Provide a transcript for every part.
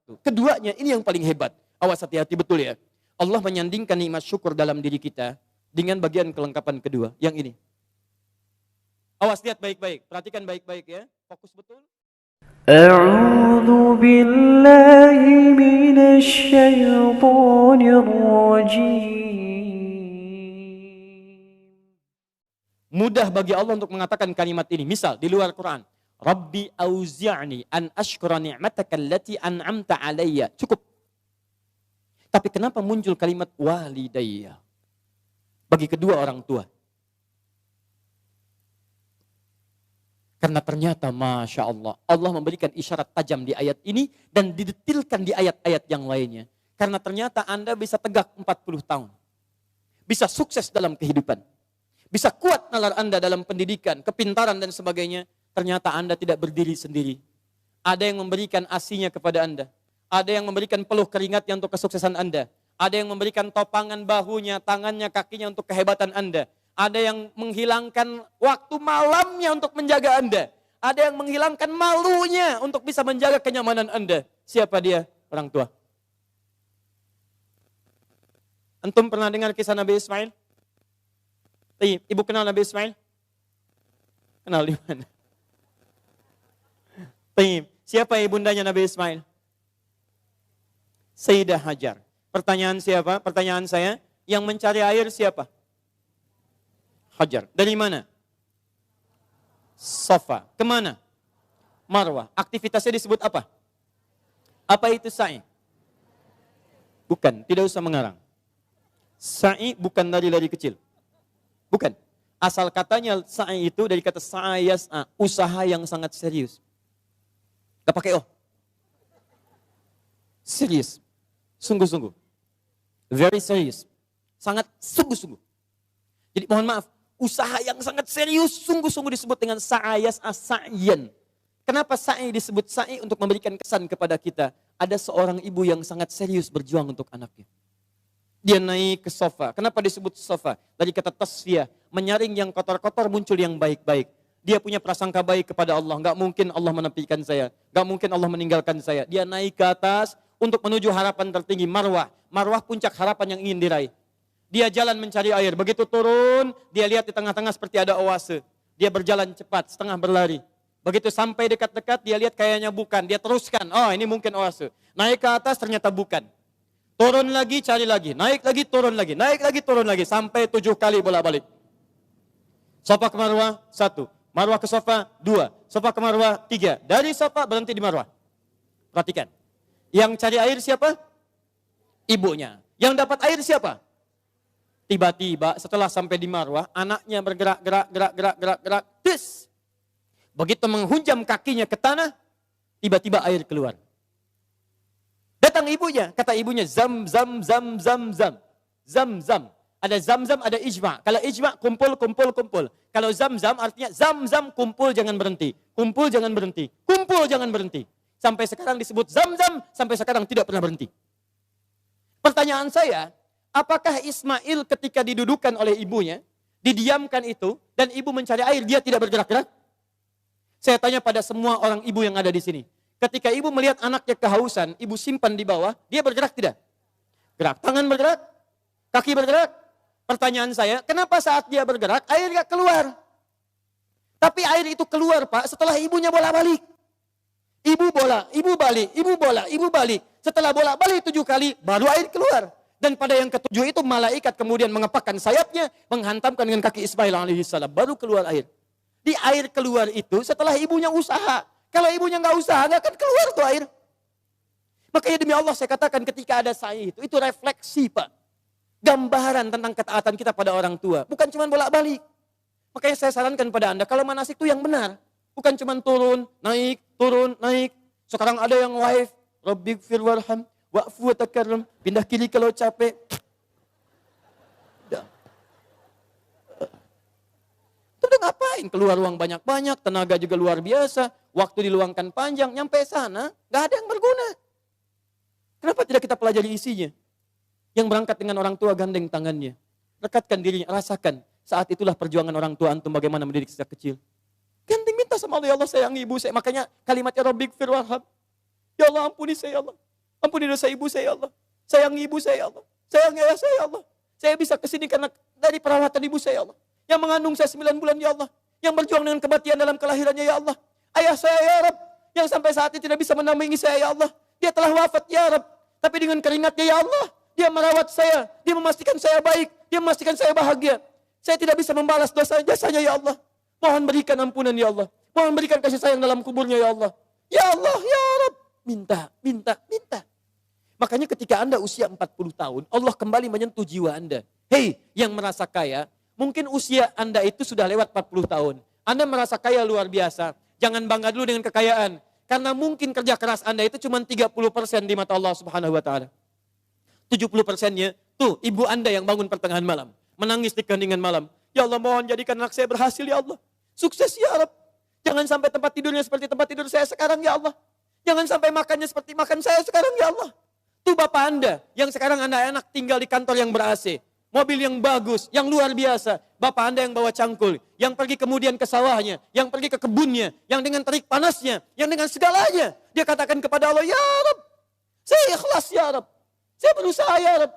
waktu. Keduanya ini yang paling hebat. Awas, hati-hati betul ya. Allah menyandingkan nikmat syukur dalam diri kita dengan bagian kelengkapan kedua. Yang ini. Awas, lihat baik-baik. Perhatikan baik-baik ya. Fokus betul. A'udzu billahi minasy syaithanir rajim. Mudah bagi Allah untuk mengatakan kalimat ini. Misal di luar Quran. Rabbi auzi'ni an ashkura ni'mataka allati an'amta alayya. Cukup. Tapi kenapa muncul kalimat walidayya? Bagi kedua orang tua. Karena ternyata Masya Allah, Allah memberikan isyarat tajam di ayat ini dan didetilkan di ayat-ayat yang lainnya. Karena ternyata Anda bisa tegak 40 tahun. Bisa sukses dalam kehidupan. Bisa kuat nalar Anda dalam pendidikan, kepintaran dan sebagainya. Ternyata Anda tidak berdiri sendiri. Ada yang memberikan asinya kepada Anda. Ada yang memberikan peluh keringatnya untuk kesuksesan Anda. Ada yang memberikan topangan bahunya, tangannya, kakinya untuk kehebatan Anda. Ada yang menghilangkan waktu malamnya untuk menjaga Anda. Ada yang menghilangkan malunya untuk bisa menjaga kenyamanan Anda. Siapa dia? Orang tua. Antum pernah dengar kisah Nabi Ismail? Ibu kenal Nabi Ismail? Kenal di mana? Siapa ibundanya Nabi Ismail? Sayyidah Hajar. Pertanyaan siapa? Pertanyaan saya, yang mencari air siapa? Hajar. Dari mana? Safa. Kemana? Marwah. Aktivitasnya disebut apa? Apa itu sa'i? Bukan, tidak usah mengarang. Sa'i bukan lari-lari kecil. Bukan. Asal katanya sa'i itu dari kata sa'ayas'a, usaha yang sangat serius. Gak pakai oh. Serius. Sungguh-sungguh. Very serious. Sangat sungguh-sungguh. Jadi mohon maaf, usaha yang sangat serius, sungguh-sungguh disebut dengan sa'ayas as-sa'yan. Kenapa sa'i disebut sa'i? Untuk memberikan kesan kepada kita. Ada seorang ibu yang sangat serius berjuang untuk anaknya. Dia naik ke sofa. Kenapa disebut sofa? Dari kata tasfiyah. Menyaring yang kotor-kotor, muncul yang baik-baik. Dia punya prasangka baik kepada Allah. Gak mungkin Allah menepikan saya. Gak mungkin Allah meninggalkan saya. Dia naik ke atas untuk menuju harapan tertinggi, marwah. Marwah puncak harapan yang ingin diraih. Dia jalan mencari air. Begitu turun, dia lihat di tengah-tengah seperti ada oase. Dia berjalan cepat, setengah berlari. Begitu sampai dekat-dekat, dia lihat kayaknya bukan. Dia teruskan, oh ini mungkin oase. Naik ke atas, ternyata bukan. Turun lagi, cari lagi. Naik lagi, turun lagi. Naik lagi, turun lagi. Sampai 7 kali bolak-balik. Safa ke Marwah, 1. Marwah ke Safa, 2. Safa ke Marwah, 3. Dari Safa berhenti di Marwah. Perhatikan. Yang cari air siapa? Ibunya. Yang dapat air siapa? Tiba-tiba setelah sampai di Marwah, anaknya bergerak. Tis. Begitu menghunjam kakinya ke tanah, tiba-tiba air keluar. Datang ibunya, kata ibunya, zam. Ada zam, ada ijma. Kalau ijma, kumpul. Kalau zam artinya zam, kumpul jangan berhenti. Kumpul jangan berhenti. Sampai sekarang disebut zam, sampai sekarang tidak pernah berhenti. Pertanyaan saya, apakah Ismail ketika didudukan oleh ibunya, didiamkan itu, dan ibu mencari air, dia tidak bergerak-gerak? Saya tanya pada semua orang ibu yang ada di sini. Ketika ibu melihat anaknya kehausan, ibu simpan di bawah, dia bergerak tidak? Gerak. Tangan bergerak? Kaki bergerak? Pertanyaan saya, kenapa saat dia bergerak, air gak keluar? Tapi air itu keluar, Pak, setelah ibunya bolak-balik. Ibu balik. Setelah bolak-balik 7 kali, baru air keluar. Dan pada yang ke-7 itu, malaikat kemudian mengepakkan sayapnya, menghantamkan dengan kaki Ismail alaihissalam, baru keluar air. Di air keluar itu, setelah ibunya usaha. Kalau ibunya nggak usaha, nggak akan keluar tuh air. Makanya demi Allah saya katakan ketika ada sa'i itu refleksi, Pak. Gambaran tentang ketaatan kita pada orang tua. Bukan cuma bolak-balik. Makanya saya sarankan pada Anda, kalau manasik itu yang benar. Bukan cuma turun, naik. Sekarang ada yang live. Rabbighfir warham, wa'fu wa takarram. Pindah kiri kalau capek. Itu ngapain? Keluar uang banyak-banyak, tenaga juga luar biasa. Waktu diluangkan panjang, nyampe sana, gak ada yang berguna. Kenapa tidak kita pelajari isinya? Yang berangkat dengan orang tua gandeng tangannya. Rekatkan dirinya, rasakan. Saat itulah perjuangan orang tua antum bagaimana mendidik sejak kecil. Gandeng minta sama Allah, ya Allah sayangi ibu saya. Makanya kalimatnya Rabbighfir warham. Ya Allah ampuni saya ya Allah. Ampuni dosa ibu saya ya Allah. Sayangi ibu saya ya Allah. Sayangi ayah saya ya Allah. Saya bisa kesini karena dari perawatan ibu saya ya Allah. Yang mengandung saya 9 bulan ya Allah. Yang berjuang dengan kematian dalam kelahirannya ya Allah. Ayah saya ya Rabb. Yang sampai saat ini tidak bisa menampingi saya ya Allah. Dia telah wafat ya Rabb. Tapi dengan keringatnya ya Allah. Dia merawat saya. Dia memastikan saya baik. Dia memastikan saya bahagia. Saya tidak bisa membalas dosa jasanya ya Allah. Mohon berikan ampunan ya Allah. Mohon berikan kasih sayang dalam kuburnya ya Allah. Ya Allah ya Rabb. Minta, minta, minta. Makanya ketika Anda usia 40 tahun, Allah kembali menyentuh jiwa Anda. Hei, yang merasa kaya, mungkin usia Anda itu sudah lewat 40 tahun. Anda merasa kaya luar biasa. Jangan bangga dulu dengan kekayaan. Karena mungkin kerja keras Anda itu cuma 30% di mata Allah Subhanahu wa taala. 70%-nya, tuh ibu Anda yang bangun pertengahan malam. Menangis di keheningan malam. Ya Allah, mohon jadikan anak saya berhasil ya Allah. Sukses ya Rabb. Jangan sampai tempat tidurnya seperti tempat tidur saya sekarang ya Allah. Jangan sampai makannya seperti makan saya sekarang ya Allah. Tuh Bapak Anda yang sekarang Anda enak tinggal di kantor yang ber-AC. Mobil yang bagus, yang luar biasa. Bapak Anda yang bawa cangkul, yang pergi kemudian ke sawahnya, yang pergi ke kebunnya, yang dengan terik panasnya, yang dengan segalanya. Dia katakan kepada Allah, ya Rabb, saya ikhlas ya Rabb. Saya berusaha ya Rabb.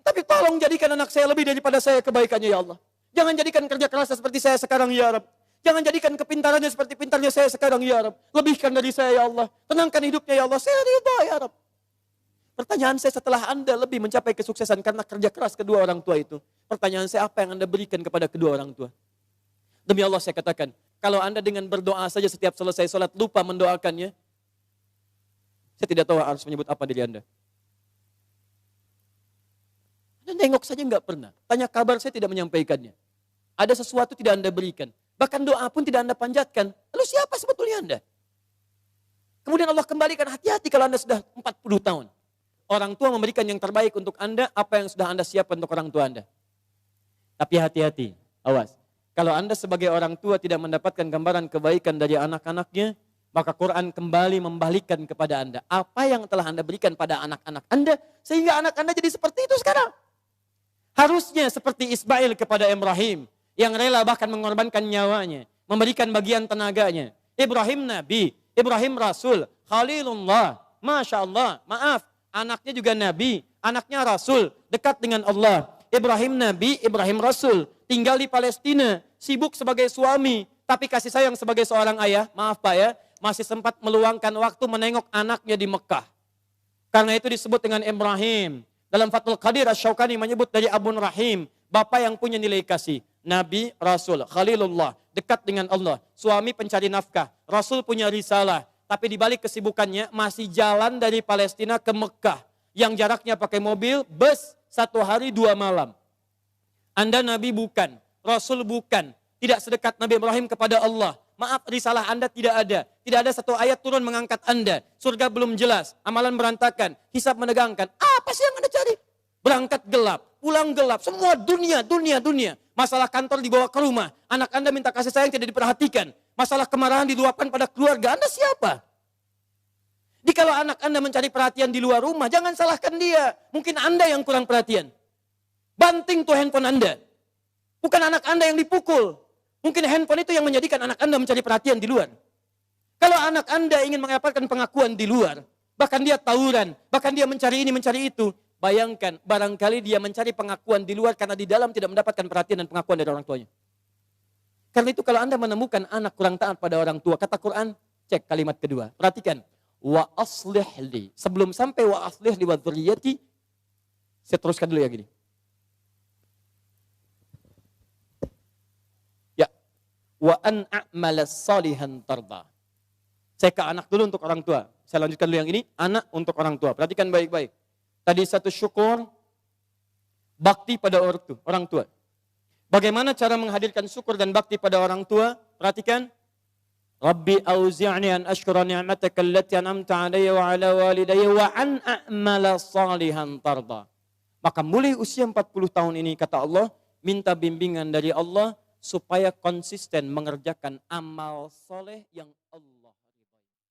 Tapi tolong jadikan anak saya lebih daripada saya kebaikannya ya Allah. Jangan jadikan kerja keras seperti saya sekarang ya Rabb. Jangan jadikan kepintarannya seperti pintarnya saya sekarang ya Rabb. Lebihkan dari saya ya Allah. Tenangkan hidupnya ya Allah. Saya ridha ya Rabb. Pertanyaan saya setelah Anda lebih mencapai kesuksesan karena kerja keras kedua orang tua itu. Pertanyaan saya, apa yang Anda berikan kepada kedua orang tua? Demi Allah saya katakan, kalau Anda dengan berdoa saja setiap selesai sholat lupa mendoakannya, saya tidak tahu harus menyebut apa diri Anda. Anda nengok saja nggak pernah. Tanya kabar saya tidak menyampaikannya. Ada sesuatu tidak Anda berikan. Bahkan doa pun tidak Anda panjatkan. Lalu siapa sebetulnya Anda? Kemudian Allah kembalikan, hati-hati kalau Anda sudah 40 tahun. Orang tua memberikan yang terbaik untuk Anda, apa yang sudah Anda siapkan untuk orang tua Anda. Tapi hati-hati, awas. Kalau Anda sebagai orang tua tidak mendapatkan gambaran kebaikan dari anak-anaknya, maka Quran kembali membalikkan kepada Anda. Apa yang telah Anda berikan pada anak-anak Anda, sehingga anak Anda jadi seperti itu sekarang. Harusnya seperti Ismail kepada Ibrahim, yang rela bahkan mengorbankan nyawanya, memberikan bagian tenaganya. Ibrahim Nabi, Ibrahim Rasul, Khalilullah, Masya Allah, maaf. Anaknya juga Nabi, anaknya Rasul, dekat dengan Allah. Ibrahim Nabi, Ibrahim Rasul, tinggal di Palestina, sibuk sebagai suami, tapi kasih sayang sebagai seorang ayah, maaf Pak ya, masih sempat meluangkan waktu menengok anaknya di Mekah. Karena itu disebut dengan Ibrahim. Dalam Fathul Qadir Asy-Syaukani menyebut dari Abun Rahim, Bapak yang punya nilai kasih. Nabi, Rasul, Khalilullah, dekat dengan Allah. Suami pencari nafkah, Rasul punya risalah. Tapi di balik kesibukannya masih jalan dari Palestina ke Mekah. Yang jaraknya pakai mobil, bus, 1 hari 2 malam. Anda Nabi bukan, Rasul bukan. Tidak sedekat Nabi Ibrahim kepada Allah. Maaf, risalah Anda tidak ada. Tidak ada satu ayat turun mengangkat Anda. Surga belum jelas, amalan berantakan, hisab menegangkan. Apa sih yang Anda cari? Berangkat gelap, pulang gelap, semua dunia. Masalah kantor dibawa ke rumah, anak Anda minta kasih sayang tidak diperhatikan. Masalah kemarahan diluapkan pada keluarga, Anda siapa? Kalau anak Anda mencari perhatian di luar rumah, jangan salahkan dia. Mungkin Anda yang kurang perhatian. Banting tuh handphone Anda. Bukan anak Anda yang dipukul. Mungkin handphone itu yang menjadikan anak Anda mencari perhatian di luar. Kalau anak Anda ingin mendapatkan pengakuan di luar, bahkan dia tawuran, bahkan dia mencari ini, mencari itu, bayangkan, barangkali dia mencari pengakuan di luar karena di dalam tidak mendapatkan perhatian dan pengakuan dari orang tuanya. Karena itu kalau Anda menemukan anak kurang taat pada orang tua, kata Quran, cek kalimat kedua. Perhatikan, wa aslih li. Sebelum sampai wa aslih li wa dzurriyyati, saya teruskan dulu ya gini. Ya, wa an a'mala salihan tarda. Saya ke anak dulu untuk orang tua. Saya lanjutkan dulu yang ini, anak untuk orang tua. Perhatikan baik-baik. Tadi satu syukur, bakti pada orang tua. Bagaimana cara menghadirkan syukur dan bakti pada orang tua? Perhatikan. Rabbi auzi'ni an ashkura ni'mataka allati an'amta 'alayya wa 'ala walidayya wa an a'mala salihan tarda. Maka mulai usia 40 tahun ini kata Allah, minta bimbingan dari Allah supaya konsisten mengerjakan amal soleh yang